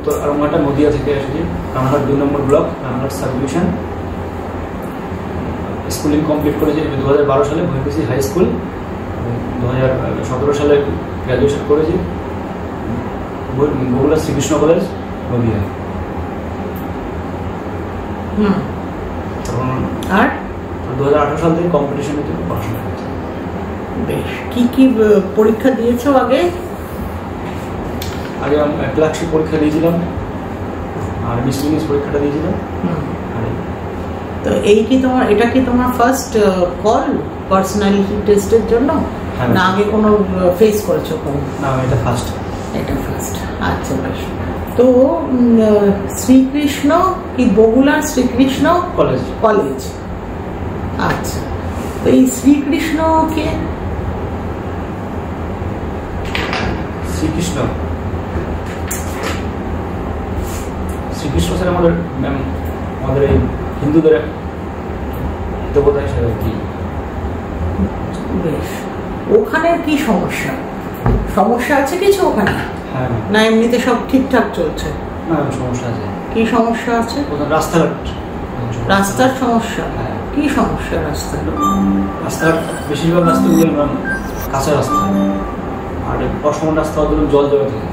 উত্তর আরংঘাটা নদিয়া থেকে এসেছি, রানাঘাট 2 নম্বর block, Ranaghat subdivision. Schooling complete করেছি 2012 সালে ভৈরবী হাই স্কুল, 2017 সালে গ্র্যাজুয়েশন করেছি বগুড়া শ্রীকৃষ্ণ কলেজ নদিয়া। তখন আর 2018 সাল থেকে কম্পিটিশনের জন্য পড়াশোনা করছি। বেশ, কি কি পরীক্ষা দিয়েছো আগে? আগে ক্লার্কশিপ পরীক্ষা দিয়েছিলাম আর মিসলিনিয়াস পরীক্ষাটা দিয়েছিলাম। তো এটা কি তোমার ফার্স্ট কল পার্সোনালিটি টেস্টের জন্য, না আগে কোনো ফেস করেছো কোনো? না, এটা ফার্স্ট। আচ্ছা বেশ। তো শ্রীকৃষ্ণ কি বগুড়া শ্রীকৃষ্ণ কলেজ। আচ্ছা, তো এই শ্রীকৃষ্ণ কে? শ্রীকৃষ্ণ স্যার আমাদের এই হিন্দুদের দেবতা হিসেবে কি। বেশ, ওখানে কি সমস্যা আছে কিছু ওখানে? হ্যাঁ, না এমনিতে সব ঠিকঠাক চলছে? না, সমস্যা আছে। কি সমস্যা আছে? রাস্তার সমস্যা? কি সমস্যা রাস্তার? বেশিরভাগ রাস্তাগুলো কাঁচা রাস্তা, আর অসমান রাস্তা জল জমে থাকে।